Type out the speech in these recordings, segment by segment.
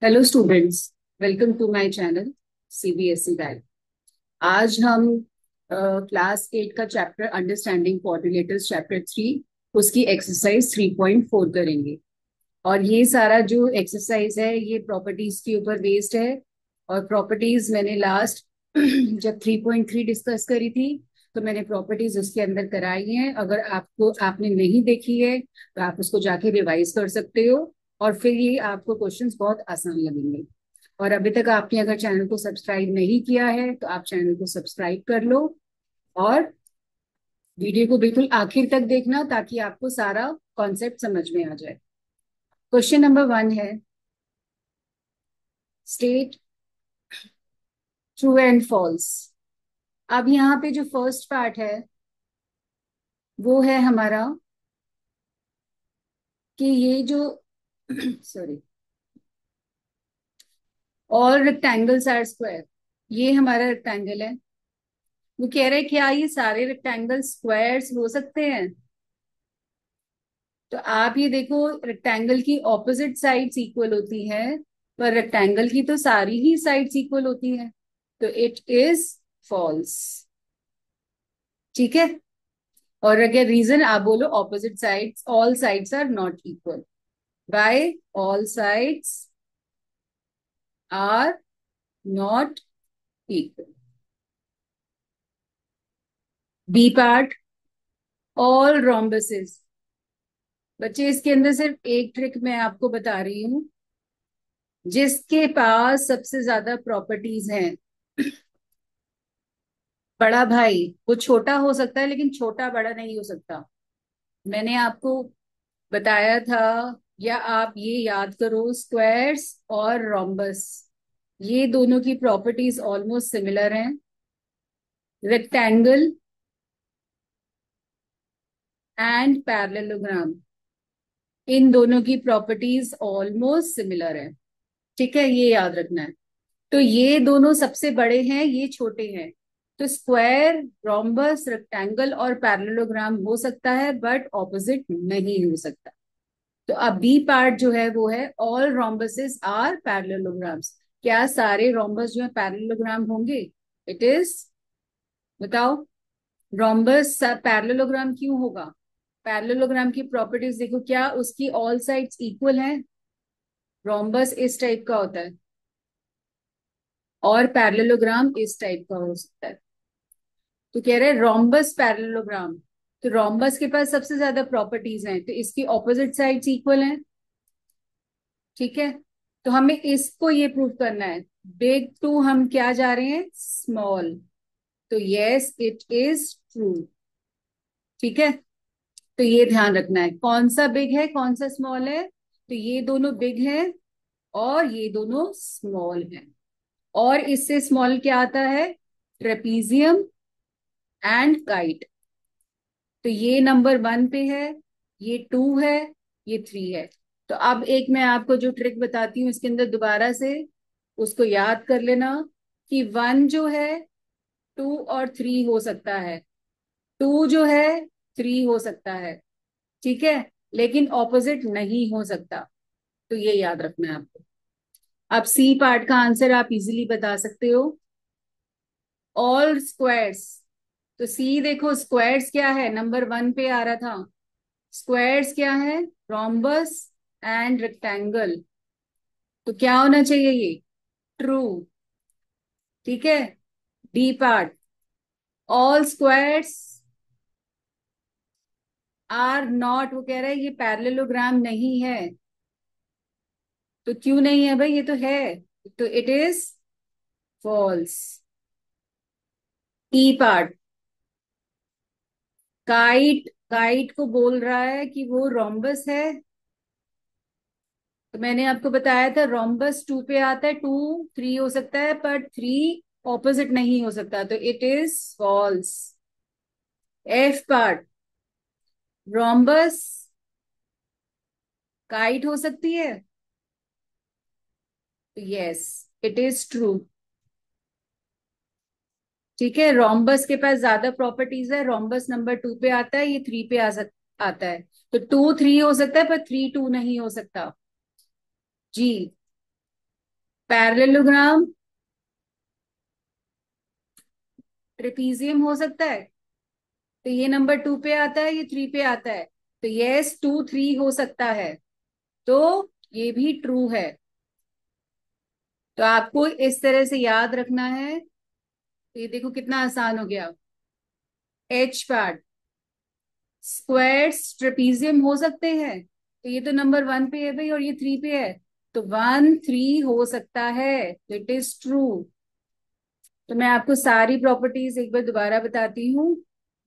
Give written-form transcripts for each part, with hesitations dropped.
Hello students, welcome to my channel CBSE guide. आज हम class 8 का चैप्टर अंडरस्टैंडिंग कोऑर्डिनेटर्स चैप्टर 3 उसकी exercise 3.4 करेंगे। और ये सारा जो एक्सरसाइज है ये प्रॉपर्टीज के ऊपर बेस्ड है। और प्रॉपर्टीज मैंने लास्ट जब 3.3 डिस्कस करी थी तो मैंने प्रॉपर्टीज उसके अंदर कराई हैं। अगर आपने नहीं देखी है तो आप उसको जाके रिवाइज कर सकते हो और फिर ये आपको क्वेश्चंस बहुत आसान लगेंगे। और अभी तक आपने अगर चैनल को सब्सक्राइब नहीं किया है तो आप चैनल को सब्सक्राइब कर लो और वीडियो को बिल्कुल आखिर तक देखना ताकि आपको सारा कॉन्सेप्ट समझ में आ जाए। क्वेश्चन नंबर 1 है, स्टेट ट्रू एंड फॉल्स। अब यहाँ पे जो फर्स्ट पार्ट है वो है हमारा कि ये जो sorry, all rectangles are square. ये हमारा रेक्टेंगल है। वो कह रहे हैं क्या ये सारे रेक्टेंगल स्क्वायर्स हो सकते हैं। तो आप ये देखो, रेक्टेंगल की ऑपोजिट साइड्स इक्वल होती हैं पर रेक्टेंगल की तो सारी ही साइड्स इक्वल होती हैं। तो इट इज फॉल्स। ठीक है। और अगर रीजन आप बोलो opposite sides, all sides are not equal. By all sides are not equal. B part, all rhombuses. बच्चे इसके अंदर सिर्फ एक ट्रिक मैं आपको बता रही हूँ। जिसके पास सबसे ज्यादा प्रॉपर्टीज हैं, बड़ा भाई, वो छोटा हो सकता है लेकिन छोटा बड़ा नहीं हो सकता। मैंने आपको बताया था, या आप ये याद करो, स्क्वायर्स और रोम्बस ये दोनों की प्रॉपर्टीज ऑलमोस्ट सिमिलर हैं। रेक्टेंगल एंड पैरेललोग्राम, इन दोनों की प्रॉपर्टीज ऑलमोस्ट सिमिलर है। ठीक है, ये याद रखना है। तो ये दोनों सबसे बड़े हैं, ये छोटे हैं। तो स्क्वायर, रोम्बस, रेक्टेंगल और पैरेललोग्राम हो सकता है बट ऑपोजिट नहीं हो सकता। तो अब बी पार्ट जो है वो है ऑल रोम्बसेस आर पैरेललोग्राम्स। क्या सारे रोम्बस जो है पैरेललोग्राम होंगे? इट इज, बताओ। रोम्बस पैरेललोग्राम क्यों होगा? पैरेललोग्राम की प्रॉपर्टीज देखो, क्या उसकी ऑल साइड्स इक्वल हैं? रोम्बस इस टाइप का होता है और पैरेललोग्राम इस टाइप का हो सकता है। तो कह रहे हैं रोम्बस पैरेललोग्राम। तो रोम्बस के पास सबसे ज्यादा प्रॉपर्टीज हैं तो इसकी ऑपोजिट साइड्स इक्वल हैं। ठीक है। तो हमें इसको ये प्रूव करना है। बिग टू हम क्या जा रहे हैं? स्मॉल। तो यस, इट इज ट्रू। ठीक है। तो ये ध्यान रखना है, कौन सा बिग है कौन सा स्मॉल है। तो ये दोनों बिग है और ये दोनों स्मॉल है। और इससे स्मॉल क्या आता है? Trapezium and kite. तो ये नंबर 1 पे है, ये 2 है, ये 3 है। तो अब एक मैं आपको जो ट्रिक बताती हूँ इसके अंदर दोबारा से उसको याद कर लेना कि 1 जो है 2 और 3 हो सकता है, 2 जो है 3 हो सकता है। ठीक है, लेकिन ऑपोजिट नहीं हो सकता। तो ये याद रखना है आपको। अब सी पार्ट का आंसर आप इजीली बता सकते हो, ऑल स्क्वायर्स। तो सी देखो, स्क्वायर्स क्या है, नंबर 1 पे आ रहा था। स्क्वायर्स क्या है? Rhombus and rectangle. तो क्या होना चाहिए ये? ट्रू। ठीक है। D part, all squares are not, वो कह रहा है ये पैरेललोग्राम नहीं है। तो क्यों नहीं है भाई, ये तो है। तो it is false. E part, kite, kite को बोल रहा है कि वो रोम्बस है। तो मैंने आपको बताया था रोम्बस 2 पे आता है, 2 3 हो सकता है पर 3 ऑपोजिट नहीं हो सकता। तो it is false. F part, rhombus kite हो सकती है। Yes, it is true. ठीक है, रोम्बस के पास ज्यादा प्रॉपर्टीज है, रोम्बस नंबर 2 पे आता है, ये 3 पे आता है। तो 2 3 हो सकता है पर 3 2 नहीं हो सकता। जी। पैरेललोग्राम ट्रेपीजियम हो सकता है, तो ये नंबर 2 पे आता है, ये 3 पे आता है, तो यस 2 3 हो सकता है, तो ये भी ट्रू है। तो आपको इस तरह से याद रखना है। तो ये देखो कितना आसान हो गया। एच पार्ट स्क्वायर्स ट्रेपीजियम हो सकते हैं, तो ये तो नंबर 1 पे है भाई, और ये 3 पे है, तो 1 3 हो सकता है, तो इट इज ट्रू। तो मैं आपको सारी प्रॉपर्टीज एक बार दोबारा बताती हूँ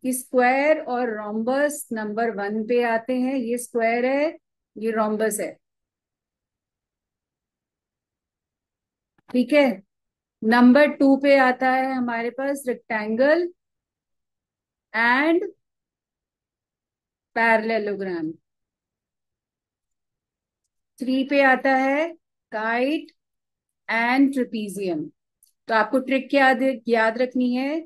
कि स्क्वायर और रोम्बस नंबर 1 पे आते हैं, ये स्क्वायर है, ये रोम्बस है, ठीक है। नंबर 2 पे आता है हमारे पास रेक्टेंगल एंड पैरेललोग्राम। 3 पे आता है काइट एंड ट्रेपीजियम। तो आपको ट्रिक याद रखनी है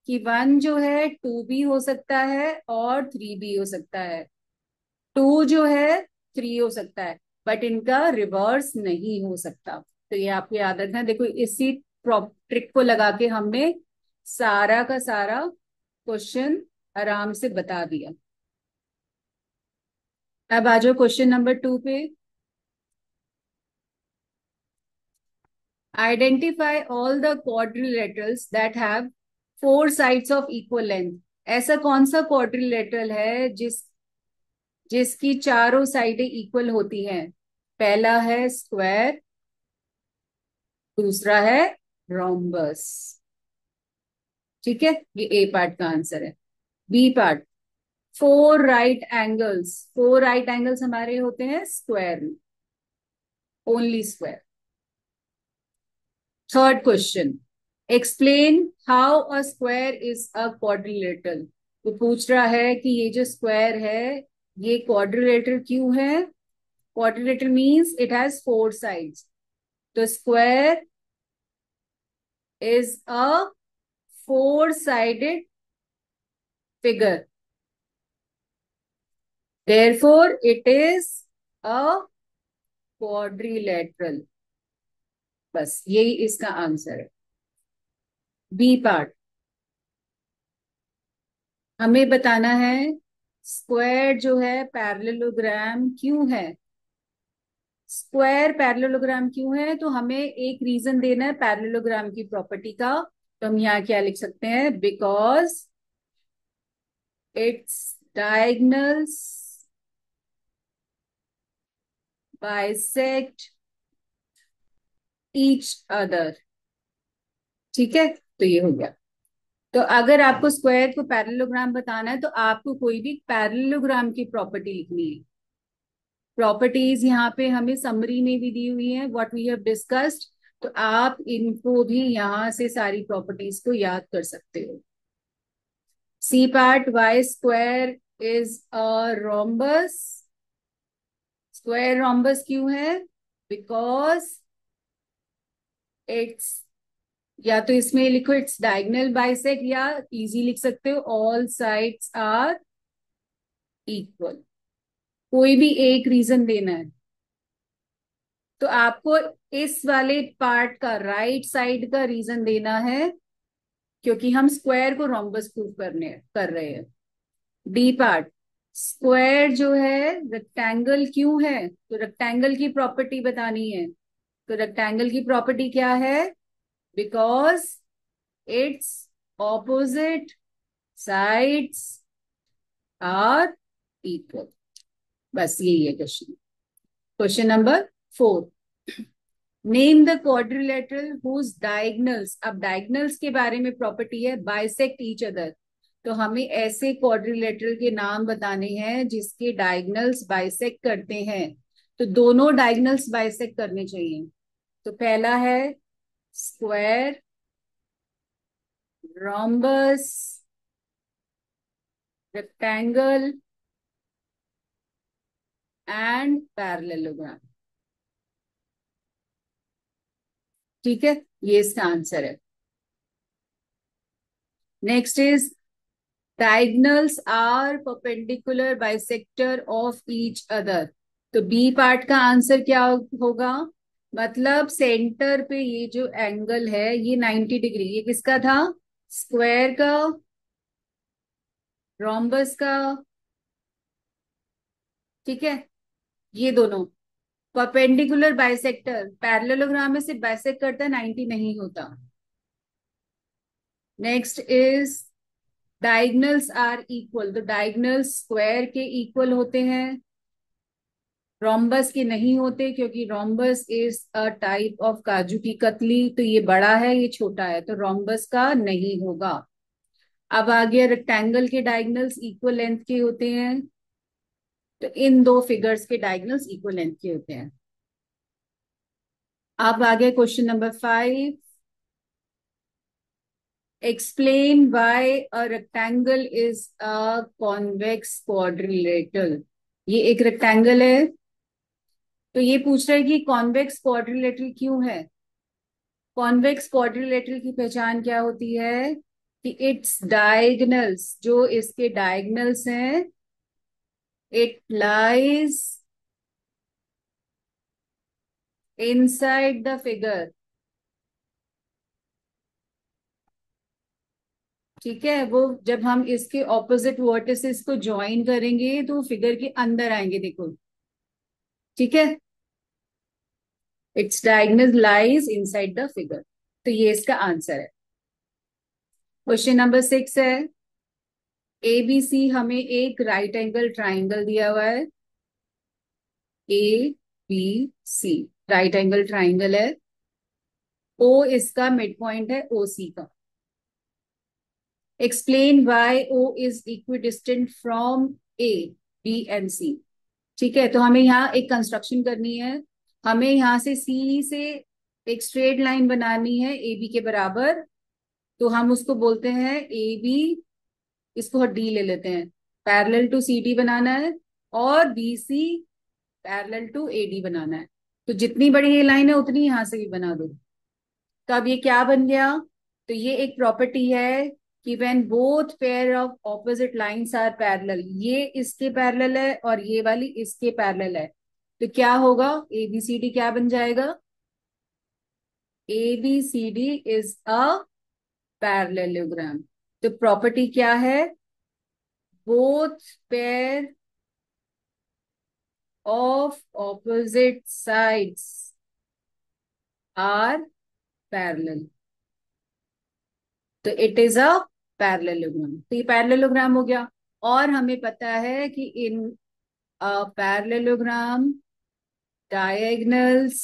कि 1 जो है 2 भी हो सकता है और 3 भी हो सकता है, 2 जो है 3 हो सकता है, बट इनका रिवर्स नहीं हो सकता। तो ये आपको याद रखना है। देखो इसी ट्रिक को लगा के हमने सारा का सारा क्वेश्चन आराम से बता दिया। अब आ जाओ क्वेश्चन नंबर 2 पे। Identify all the quadrilaterals that have 4 sides of equal length. ऐसा कौन सा क्वाड्रिलेटरल है जिसकी चारों साइडें इक्वल होती हैं? पहला है स्क्वायर, दूसरा है रोम्बस, ठीक है, ये ए पार्ट का आंसर है। बी पार्ट, 4 राइट एंगल्स हमारे होते हैं स्क्वायर में, only square. Third question, explain how a square is a quadrilateral. तो पूछ रहा है कि ये जो स्क्वायर है ये क्वाड्रिलेटरल क्यों है? Quadrilateral means it has 4 sides, तो square is a four-sided figure. Therefore, it is a quadrilateral. बस यही इसका आंसर है। बी पार्ट, हमें बताना है स्क्वायर जो है पैरेललोग्राम क्यों है। स्क्वायर पैरेललोग्राम क्यों है, तो हमें एक रीजन देना है पैरेललोग्राम की प्रॉपर्टी का। तो हम यहाँ क्या लिख सकते हैं? Because it's diagonals bisect each other, ठीक है। तो ये हो गया। तो अगर आपको स्क्वायर को पैरेललोग्राम बताना है तो आपको कोई भी पैरेललोग्राम की प्रॉपर्टी लिखनी है। प्रॉपर्टीज यहाँ पे हमें समरी में भी दी हुई है, व्हाट वी हैव डिस्कस्ड। तो आप इनको भी यहां से सारी प्रॉपर्टीज को याद कर सकते हो। C part, why square is a rhombus. Square rhombus क्यों है? बिकॉज इट्स, या तो इसमें लिखो इट्स डायगोनल बाइसेक्ट, या इजी लिख सकते हो ऑल साइड्स आर इक्वल। कोई भी एक रीजन देना है। तो आपको इस वाले पार्ट का राइट साइड का रीजन देना है, क्योंकि हम स्क्वायर को रोम्बस प्रूव कर रहे हैं। डी पार्ट, स्क्वायर जो है रेक्टेंगल क्यों है, तो रेक्टेंगल की प्रॉपर्टी बतानी है। तो रेक्टेंगल की प्रॉपर्टी क्या है? Because it's opposite sides are equal. बस यही है question. Question number 4, name the quadrilateral whose diagonals. अब डायगनल्स के बारे में प्रॉपर्टी है बाइसेक्ट ईच अदर, तो हमें ऐसे क्वाड्रिलेटरल के नाम बताने हैं जिसके डायगनल्स बाइसेक्ट करते हैं। तो दोनों डायगनल्स बाइसेक्ट करने चाहिए। तो पहला है square, rhombus, rectangle and parallelogram, ठीक है, ये इसका आंसर है। Next is diagonals are perpendicular bisector of each other. तो बी पार्ट का आंसर क्या होगा? मतलब सेंटर पे ये जो एंगल है ये 90 डिग्री, ये किसका था? स्क्वायर का, रोम्बस का। ठीक है, ये दोनों परपेंडिकुलर बाइसेक्टर, पैरेललोग्राम में सिर्फ बाइसेक्ट करता है, 90 नहीं होता। Next is diagonals are equal, तो डायगनल्स स्क्वायर के इक्वल होते हैं, रोम्बस के नहीं होते, क्योंकि rhombus is a type of काजू की कतली, तो ये बड़ा है ये छोटा है, तो रोम्बस का नहीं होगा। अब आ गया रेक्टेंगल के डायगनल्स इक्वल लेंथ के होते हैं, तो इन दो फिगर्स के डायगनल्स इक्वल लेंथ के होते हैं। अब आ गया question number 5। Explain why a rectangle is a convex quadrilateral. ये एक रेक्टेंगल है, तो ये पूछ रहा है कि कॉन्वेक्स क्वाड्रिलेटरल क्यों है। कॉन्वेक्स क्वाड्रिलेटरल की पहचान क्या होती है कि इट्स डायगनल्स, जो इसके डायगनल्स हैं, it lies inside the figure. ठीक है, वो जब हम इसके ऑपोजिट वर्टिसेस को ज्वाइन करेंगे तो फिगर के अंदर आएंगे, देखो। ठीक है, its diagonal lies inside the figure, तो ये इसका आंसर है। क्वेश्चन नंबर 6 है, ABC हमें एक राइट एंगल ट्राइंगल दिया हुआ है, ABC राइट एंगल ट्राइंगल है, O इसका मिड पॉइंट है OC का। Explain why O is equidistant from A, B and C। ठीक है, तो हमें यहाँ एक कंस्ट्रक्शन करनी है, हमें यहाँ से सी से एक स्ट्रेट लाइन बनानी है ए बी के बराबर, तो हम उसको बोलते हैं ए बी, इसको डी ले लेते हैं, पैरेलल टू सी डी बनाना है, और B C parallel to A D बनाना है। तो जितनी बड़ी ये लाइन है उतनी यहां से भी बना दो। तो अब ये क्या बन गया, तो ये एक प्रॉपर्टी है कि when both pair of opposite lines are parallel, ये इसके पैरेलल है और ये वाली इसके पैरेलल है, तो क्या होगा, एबीसीडी क्या बन जाएगा, एबीसीडी इज अ पैरेललोग्राम। तो प्रॉपर्टी क्या है, both pair of opposite sides are parallel, तो इट इज अ पैरेललोग्राम। तो ये पैरेललोग्राम हो गया। और हमें पता है कि इन parallelogram diagonals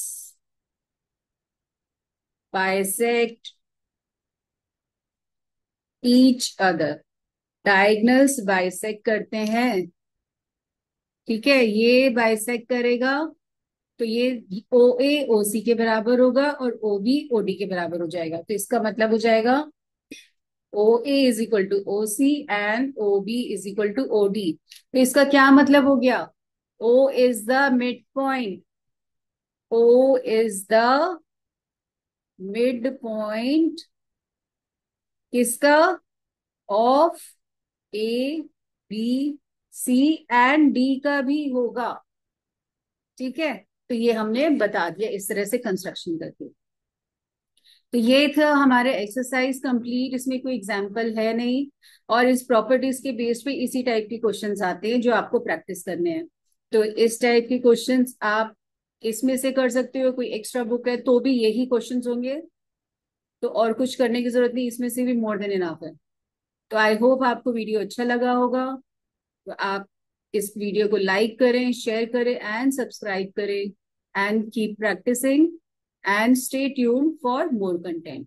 bisect each other, diagonals bisect करते हैं। ठीक है, ये बाइसेक्ट करेगा, तो ये ओ ए ओ सी के बराबर होगा और ओ बी ओ डी के बराबर हो जाएगा, तो इसका मतलब हो जाएगा O A is equal to O C and O B is equal to O D. तो इसका क्या मतलब हो गया, O is the mid point, O is the mid point किसका, of A B C and D का भी होगा। ठीक है, तो ये हमने बता दिया इस तरह से कंस्ट्रक्शन करके। तो ये था हमारे एक्सरसाइज कंप्लीट, इसमें कोई एग्जाम्पल है नहीं, और इस प्रॉपर्टीज के बेस पे इसी टाइप के क्वेश्चंस आते हैं जो आपको प्रैक्टिस करने हैं। तो इस टाइप के क्वेश्चंस आप इसमें से कर सकते हो, कोई एक्स्ट्रा बुक है तो भी यही क्वेश्चंस होंगे, तो और कुछ करने की जरूरत नहीं, इसमें से भी मोर देन इनफ है। तो आई होप आपको वीडियो अच्छा लगा होगा, तो आप इस वीडियो को लाइक करें, शेयर करें एंड सब्सक्राइब करें, and keep practicing and stay tuned for more content.